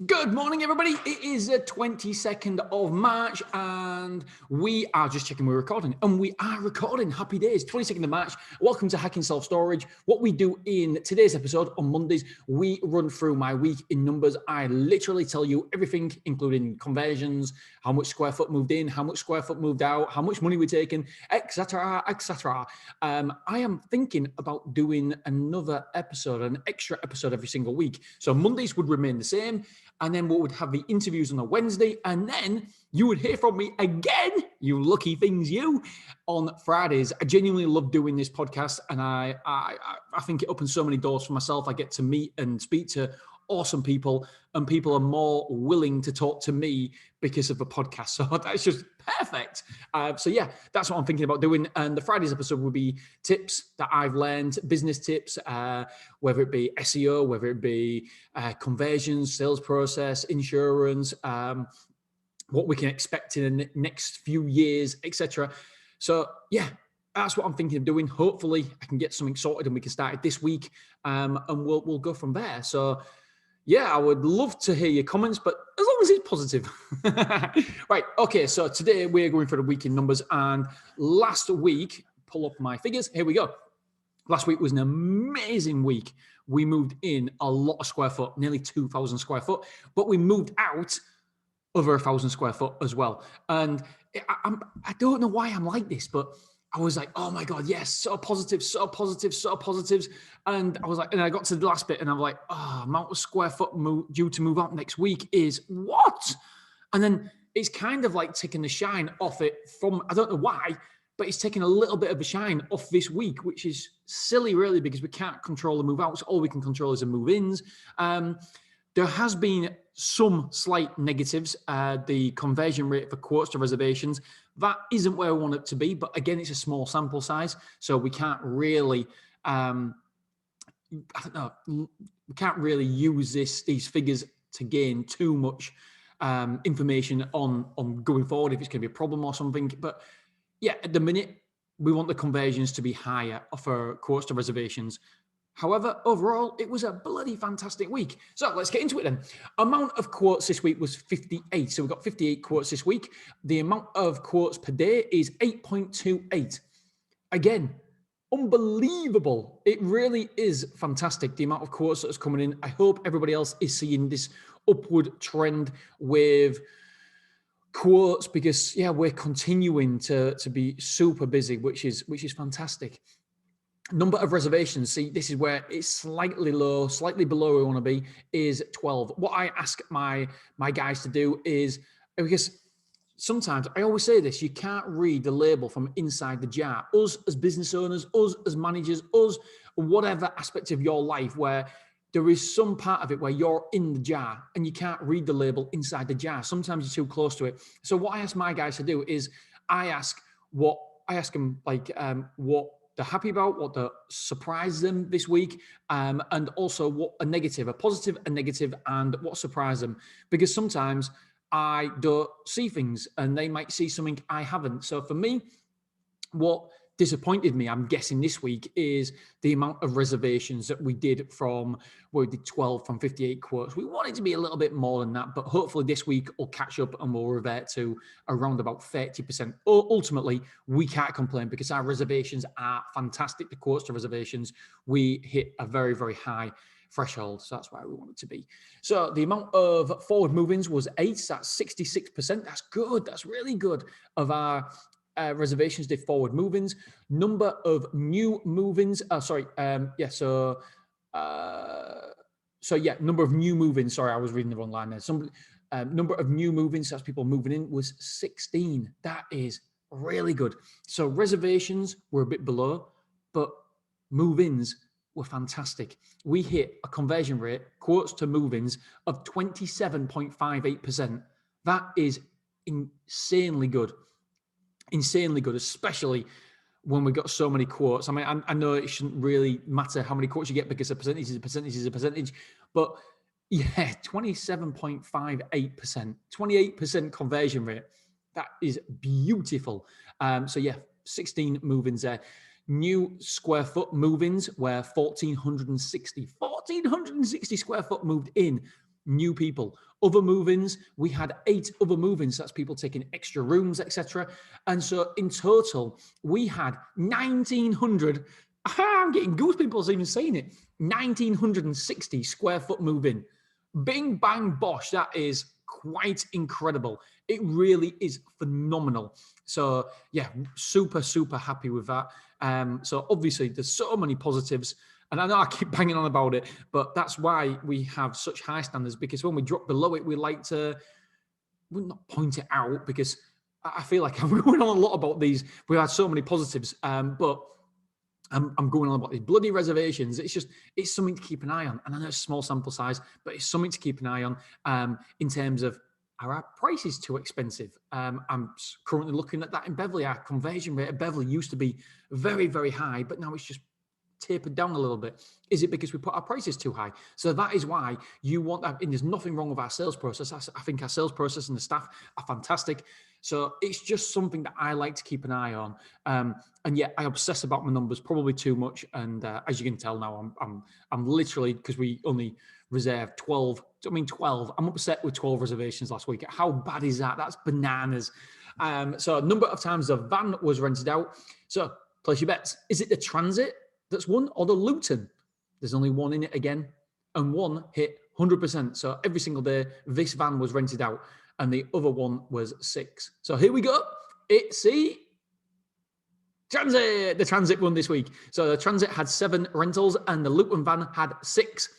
Good morning, everybody. It is the 22nd of March, and we are just checking we're recording, and we are recording. Happy days, 22nd of March. Welcome to Hacking Self-Storage. What we do in today's episode on Mondays, we run through my week in numbers. I literally tell you everything, including conversions, how much square foot moved in, how much square foot moved out, how much money we're taking, etc., etc. I am thinking about doing another episode, an extra episode every single week. So Mondays would remain the same. And then we would have the interviews on a Wednesday. And then you would hear from me again, you lucky things, you, on Fridays. I genuinely love doing this podcast. And I think it opens so many doors for myself. I get to meet and speak to awesome people, and people are more willing to talk to me because of the podcast. So that's just perfect. So yeah, that's what I'm thinking about doing. And the Fridays episode will be tips that I've learned, business tips, whether it be SEO, whether it be conversions, sales process, insurance, what we can expect in the next few years, etc. So yeah, that's what I'm thinking of doing. Hopefully I can get something sorted and we can start it this week, and we'll go from there. So yeah, I would love to hear your comments, but as long as it's positive. Right, okay, so today we're going for the week in numbers, and last week, pull up my figures, here we go. Last week was an amazing week. We moved in a lot of square foot, nearly 2,000 square foot, but we moved out over 1,000 square foot as well. And I don't know why I'm like this, but I was like, oh my God, yes, so positive, so positive, so positives. And I was like, and I got to the last bit and I'm like, amount of square foot due to move out next week is what? And then it's kind of like taking the shine off it from, I don't know why, but it's taking a little bit of the shine off this week, which is silly really, because we can't control the move outs. All we can control is the move ins. There has been some slight negatives. The conversion rate for quotes to reservations, that isn't where we want it to be. But again, it's a small sample size, so we can't really, I don't know, we can't really use these figures to gain too much information on going forward if it's going to be a problem or something. But yeah, at the minute, we want the conversions to be higher for quotes to reservations. However, overall, it was a bloody fantastic week. So let's get into it then. Amount of quotes this week was 58. So we've got 58 quotes this week. The amount of quotes per day is 8.28. Again, unbelievable. It really is fantastic, the amount of quotes that's coming in. I hope everybody else is seeing this upward trend with quotes, because yeah, we're continuing to be super busy, which is fantastic. Number of reservations, see, this is where it's slightly low, slightly below where we want to be, is 12. What I ask my guys to do is, because sometimes, I always say this, you can't read the label from inside the jar. Us as business owners, us as managers, us, whatever aspect of your life where there is some part of it where you're in the jar and you can't read the label inside the jar. Sometimes you're too close to it. So what I ask my guys to do is I ask them what they're happy about, what surprised them this week, and also what a negative, a positive, a negative, and what surprised them. Because sometimes I don't see things and they might see something I haven't. So for me, what disappointed me, I'm guessing this week, is the amount of reservations that we did from, well, we did 12 from 58 quotes. We wanted to be a little bit more than that, but hopefully this week we'll catch up and we'll revert to around about 30%. Ultimately, we can't complain because our reservations are fantastic. The quotes to reservations, we hit a very, very high threshold. So that's where we want it to be. So the amount of forward move-ins was 8. That's 66%. That's good. That's really good. Of our reservations did forward move-ins. Number of new move-ins. Number of new move-ins. Sorry, I was reading the wrong line there. Number of new move-ins, that's people moving in, was 16. That is really good. So reservations were a bit below, but move-ins were fantastic. We hit a conversion rate, quotes to move-ins, of 27.58%. That is insanely good. Insanely good, especially when we got so many quotes. I mean, I know it shouldn't really matter how many quotes you get because a percentage is a percentage is a percentage, but yeah, 27.58%, 28% conversion rate. That is beautiful. So yeah, 16 move-ins there. New square foot move-ins were 1,460 square foot moved in. New people. Other move-ins, we had 8 other move-ins. That's people taking extra rooms, etc. And so in total, we had 1,900. I'm getting goosebumps even saying it. 1,960 square foot move-in. Bing, bang, bosh. That is quite incredible. It really is phenomenal. So yeah, super, super happy with that. So obviously there's so many positives. And I know I keep banging on about it, but that's why we have such high standards, because when we drop below it, we like to, we not point it out, because I feel like I'm going on a lot about these. We had so many positives, but I'm going on about these bloody reservations. It's something to keep an eye on. And I know it's a small sample size, but it's something to keep an eye on in terms of, are our prices too expensive? I'm currently looking at that in Beverly. Our conversion rate at Beverly used to be very, very high, but now it's just tapered down a little bit. Is it because we put our prices too high? So that is why you want that. And there's nothing wrong with our sales process. I think our sales process and the staff are fantastic. So it's just something that I like to keep an eye on. And yeah, I obsess about my numbers probably too much. And as you can tell now, I'm literally, because we only reserved 12. I mean, 12. I'm upset with 12 reservations last week. How bad is that? That's bananas. So a number of times the van was rented out. So place your bets. Is it the Transit that's won, or the Luton? There's only one in it again, and one hit 100%. So every single day, this van was rented out, and the other one was 6. So here we go. It's the Transit. The Transit won this week. So the Transit had 7 rentals, and the Luton van had 6.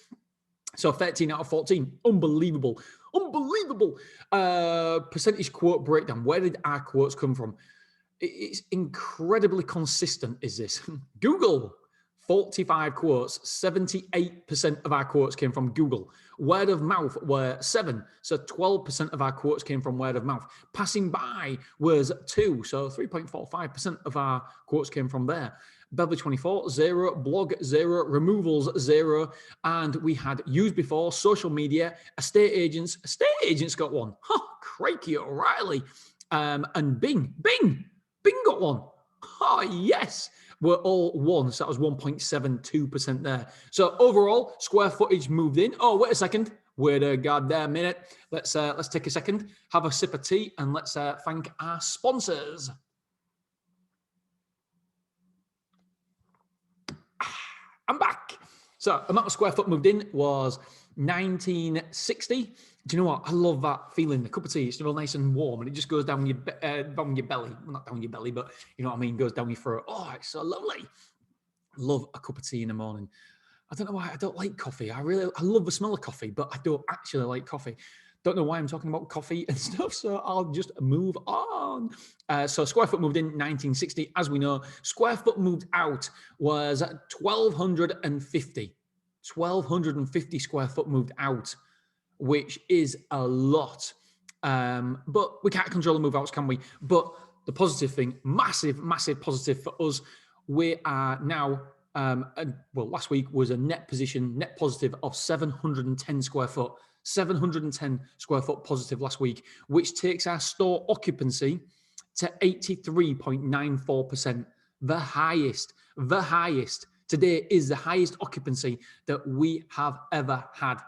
So 13 out of 14. Unbelievable. Unbelievable. Percentage quote breakdown. Where did our quotes come from? It's incredibly consistent, is this? Google, 45 quotes, 78% of our quotes came from Google. Word of mouth were 7, so 12% of our quotes came from word of mouth. Passing by was 2, so 3.45% of our quotes came from there. Beverly 24, 0, blog 0, removals 0, and we had used before, social media, estate agents got 1. Crikey O'Reilly. And Bing got 1. Oh, yes. We're all 1. So that was 1.72% there. So overall, square footage moved in. Oh, wait a second. Wait a goddamn minute. Let's take a second, have a sip of tea, and let's thank our sponsors. I'm back. So amount of square foot moved in was 1960. Do you know what? I love that feeling. A cup of tea, it's real nice and warm, and it just goes down your belly. Well, not down your belly, but you know what I mean? Goes down your throat. Oh, it's so lovely. Love a cup of tea in the morning. I don't know why I don't like coffee. I love the smell of coffee, but I don't actually like coffee. Don't know why I'm talking about coffee and stuff, so I'll just move on. So square foot moved in 1960. As we know, square foot moved out was 1,250. 1,250 square foot moved out, which is a lot. But we can't control the move outs, can we? But the positive thing, massive, massive positive for us, we are now, last week was a net positive of 710 square foot. 710 square foot positive last week, which takes our store occupancy to 83.94%. The highest. Today is the highest occupancy that we have ever had,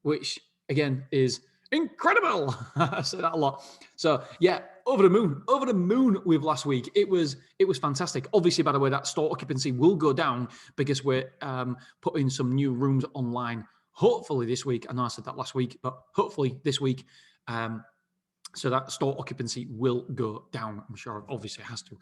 which again is incredible. I say that a lot. So yeah, over the moon with last week. It was fantastic. Obviously, by the way, that store occupancy will go down because we're putting some new rooms online. Hopefully this week. I know I said that last week, but hopefully this week. So that store occupancy will go down. I'm sure, obviously, it has to.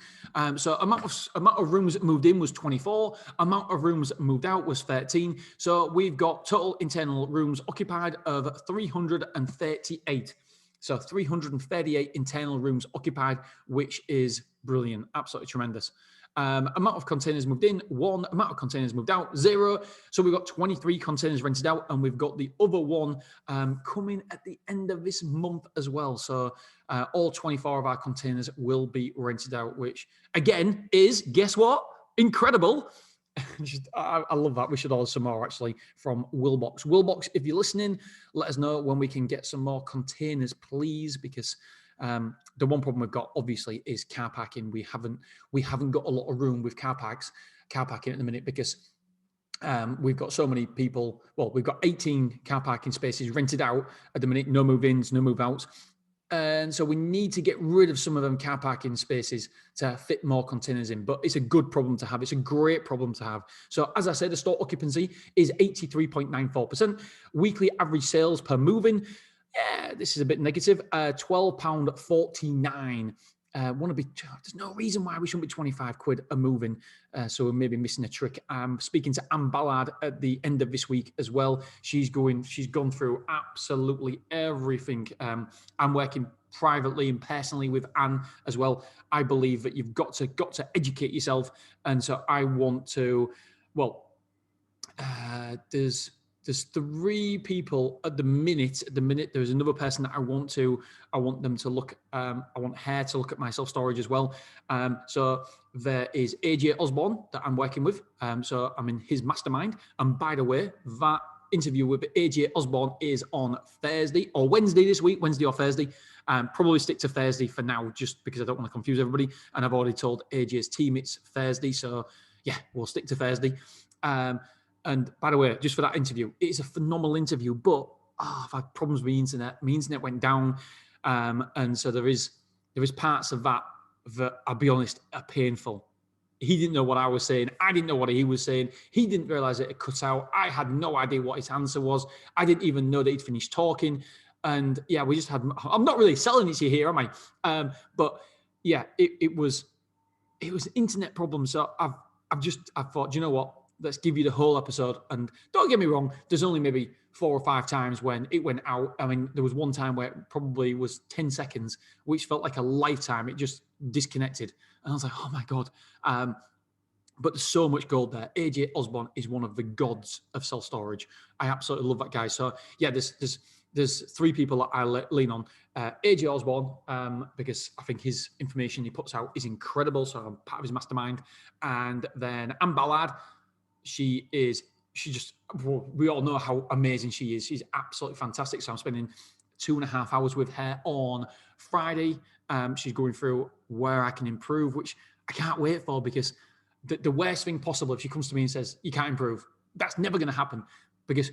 So amount of rooms that moved in was 24. Amount of rooms that moved out was 13. So we've got total internal rooms occupied of 338. So 338 internal rooms occupied, which is brilliant, absolutely tremendous. Amount of containers moved in, 1. Amount of containers moved out, 0. So we've got 23 containers rented out, and we've got the other one coming at the end of this month as well. So all 24 of our containers will be rented out, which again is, guess what? Incredible. I love that. We should order some more actually from Willbox. Willbox, if you're listening, let us know when we can get some more containers, please, because the one problem we've got obviously is car parking. We haven't got a lot of room with car parking at the minute because We've got so many people. Well, we've got 18 car parking spaces rented out at the minute. No move-ins, no move-outs. And so we need to get rid of some of them car parking spaces to fit more containers in. But it's a good problem to have. It's a great problem to have. So as I said, the store occupancy is 83.94%. Weekly average sales per move-in. Yeah, this is a bit negative. £12.49. There's no reason why we shouldn't be 25 quid a moving. So we're maybe missing a trick. I'm speaking to Anne Ballard at the end of this week as well. She's gone through absolutely everything. I'm working privately and personally with Anne as well. I believe that you've got to educate yourself. And so I want to, there's three people at the minute. There's another person that I want them to look. I want her to look at my self-storage as well. So there is AJ Osborne that I'm working with. So I'm in his mastermind. And by the way, that interview with AJ Osborne is on Thursday or Wednesday this week, Wednesday or Thursday. Probably stick to Thursday for now, just because I don't want to confuse everybody. And I've already told AJ's team it's Thursday. So yeah, we'll stick to Thursday. And by the way, just for that interview, it's a phenomenal interview, but I've had problems with the internet. My internet went down. And so there is parts of that I'll be honest, are painful. He didn't know what I was saying. I didn't know what he was saying. He didn't realize it had cut out. I had no idea what his answer was. I didn't even know that he'd finished talking. And yeah, we just had, I'm not really selling it to you here, am I? But yeah, it was internet problems. So I thought, you know what? Let's give you the whole episode. And don't get me wrong, there's only maybe 4 or 5 times when it went out. I mean, there was one time where it probably was 10 seconds, which felt like a lifetime. It just disconnected. And I was like, oh my God. But there's so much gold there. AJ Osborne is one of the gods of self-storage. I absolutely love that guy. So yeah, there's 3 people that I lean on. AJ Osborne, because I think his information he puts out is incredible. So I'm part of his mastermind. And then Anne Ballard, we all know how amazing she is. She's absolutely fantastic. So I'm spending 2.5 hours with her on Friday. She's going through where I can improve, which I can't wait for, because the worst thing possible, if she comes to me and says, you can't improve, that's never going to happen, because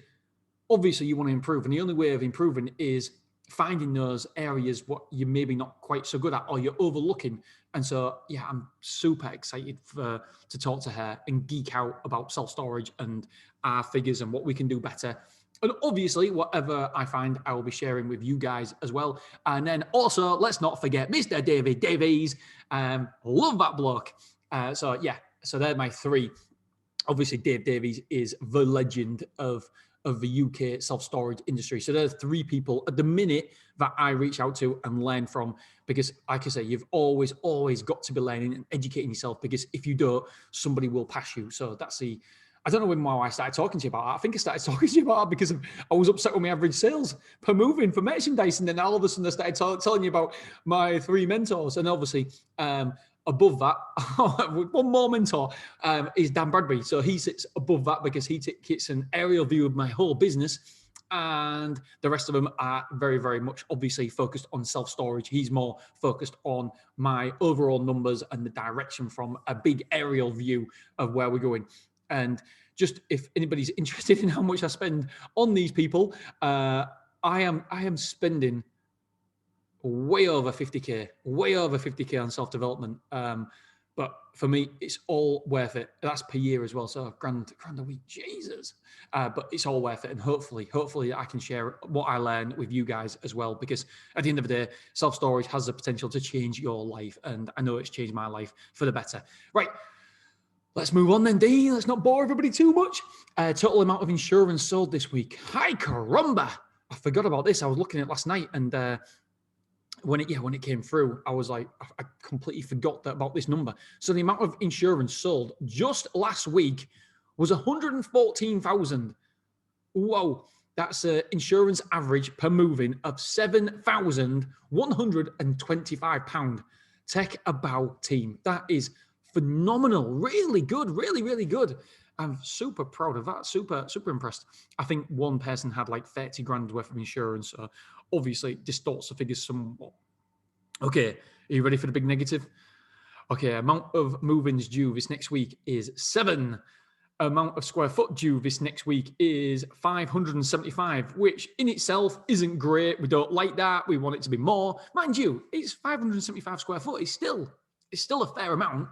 obviously you want to improve. And the only way of improving is finding those areas what you're maybe not quite so good at or you're overlooking. And so, yeah, I'm super excited to talk to her and geek out about self-storage and our figures and what we can do better. And obviously, whatever I find, I will be sharing with you guys as well. And then also, let's not forget Mr. David Davies. Love that bloke. So they're my 3. Obviously, Dave Davies is the legend of the UK self-storage industry. So there's 3 people at the minute that I reach out to and learn from, because like I say, you've always got to be learning and educating yourself, because if you don't, somebody will pass you. So I don't know when I started talking to you about that. I think I started talking to you about that because I was upset with my average sales per moving for merchandise. And then all of a sudden I started telling you about my 3 mentors. And obviously, above that, one more mentor is Dan Bradbury. So he sits above that because he gets an aerial view of my whole business. And the rest of them are very, very much obviously focused on self-storage. He's more focused on my overall numbers and the direction from a big aerial view of where we're going. And just if anybody's interested in how much I spend on these people, I am spending way over 50K on self-development. But for me, it's all worth it. That's per year as well. So grand a week, Jesus. But it's all worth it. And hopefully I can share what I learn with you guys as well, because at the end of the day, self-storage has the potential to change your life. And I know it's changed my life for the better. Right. Let's move on then, D. Let's not bore everybody too much. Total amount of insurance sold this week. Hi, caramba. I forgot about this. I was looking at it last night, and when it came through, I was like, I completely forgot about this number. So the amount of insurance sold just last week was 114,000. Whoa. That's an insurance average per moving of £7,125. Tech about team. That is phenomenal. Really good. Really, really good. I'm super proud of that. Super, super impressed. I think one person had like 30 grand worth of insurance. So obviously it distorts the figures somewhat. Okay. Are you ready for the big negative? Okay. Amount of move-ins due this next week is 7. amount of square foot due this next week is 575, which in itself isn't great. We don't like that. We want it to be more. Mind you, it's 575 square foot. It's still a fair amount,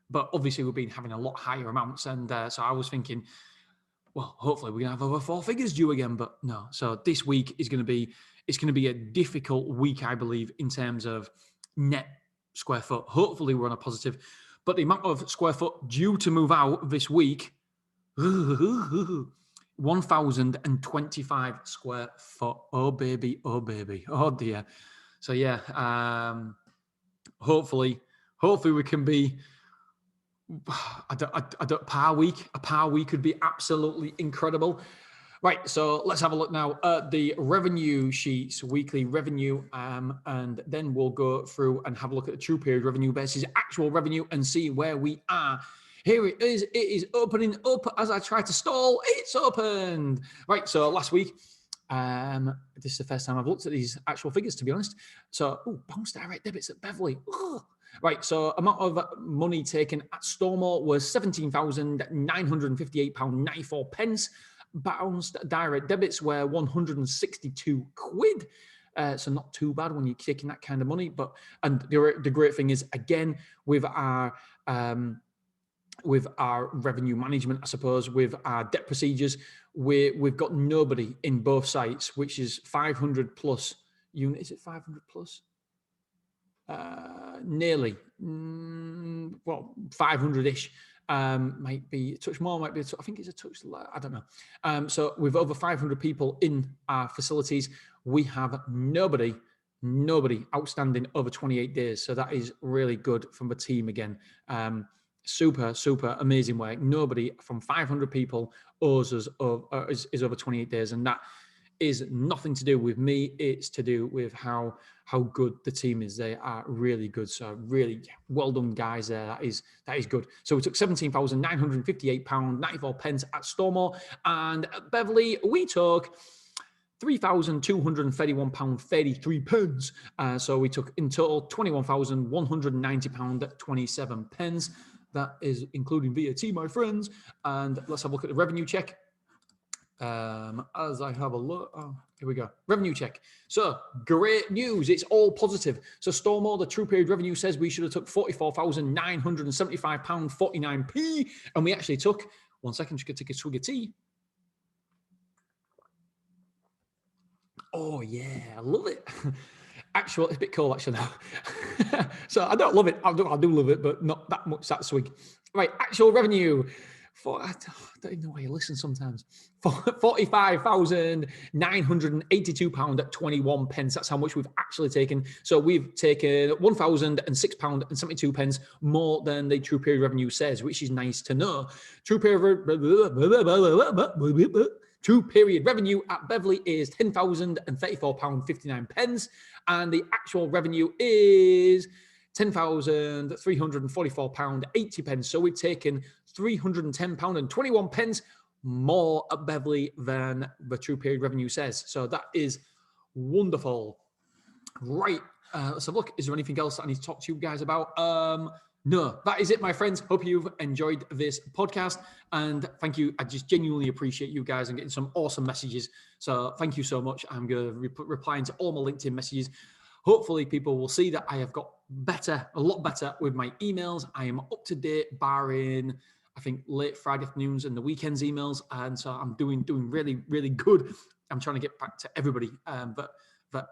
but obviously we've been having a lot higher amounts. And so I was thinking, well, hopefully we're going to have over 4 figures due again, but no. So this week is going to be a difficult week, I believe, in terms of net square foot. Hopefully we're on a positive, but the amount of square foot due to move out this week, 1,025 square foot. Oh baby, oh dear. So yeah, hopefully we can be. I don't. Par week. A par week would be absolutely incredible. Right, so let's have a look now at the revenue sheets, weekly revenue, and then we'll go through and have a look at the true period revenue versus actual revenue and see where we are. Here it is. It is opening up as I try to stall. It's opened. Right, so last week, this is the first time I've looked at these actual figures, to be honest. So, bounce direct debits at Beverly. Ugh. Right, so amount of money taken at Stormore was £17,958.94. Bounced direct debits were 162 quid. So not too bad when you're taking that kind of money. And the great thing is, again, with our revenue management, I suppose, with our debt procedures, we've got nobody in both sites, which is 500 plus units. Is it 500 plus? Nearly, 500-ish. Might be a touch more, might be I think it's a touch, I don't know. So with over 500 people in our facilities, we have nobody outstanding over 28 days. So that is really good from the team again. Super amazing work. Nobody from 500 people owes us is over 28 days, and that is nothing to do with me. It's to do with how good the team is. They are really good. So really well done, guys. That is good. So we took £17,958.94 at Stormore, and at Beverly we took £3,231.33. So we took in total £21,190.27. That is including VAT, my friends. And let's have a look at the revenue check. As I have a look, here we go. Revenue check. So great news. It's all positive. So Stormore, the true period revenue says we should have took £44,975.49p. And we actually took, one second, just going to take a swig of tea. Oh yeah, I love it. Actually, it's a bit cold actually now. So I don't love it. I do love it, but not that much, that swig. Right, actual revenue. I don't even know why you listen sometimes. £45,982.21. That's how much we've actually taken. So we've taken £1,006.72 more than the true period revenue says, which is nice to know. True period revenue at Beverly is £10,034.59, and the actual revenue is £10,344.80. So we've taken £310.21 more at Beverly than the true period revenue says. So that is wonderful. Right. Let's have a look. Is there anything else that I need to talk to you guys about? No, that is it, my friends. Hope you've enjoyed this podcast, and thank you. I just genuinely appreciate you guys and getting some awesome messages. So thank you so much. I'm going to be replying to all my LinkedIn messages. Hopefully people will see that I have got a lot better with my emails. I am up to date, barring, I think, late Friday afternoons and the weekends emails. And so I'm doing really, really good. I'm trying to get back to everybody that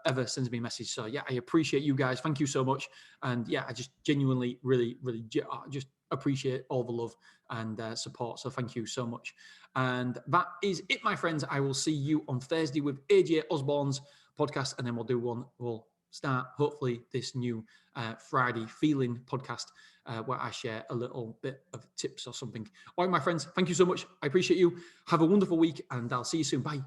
ever sends me a message. So yeah, I appreciate you guys. Thank you so much. And yeah, I just genuinely, really, really just appreciate all the love and support. So thank you so much. And that is it, my friends. I will see you on Thursday with AJ Osborne's podcast, and then we'll start hopefully this new Friday feeling podcast where I share a little bit of tips or something. All right, my friends, thank you so much. I appreciate you. Have a wonderful week, and I'll see you soon. Bye.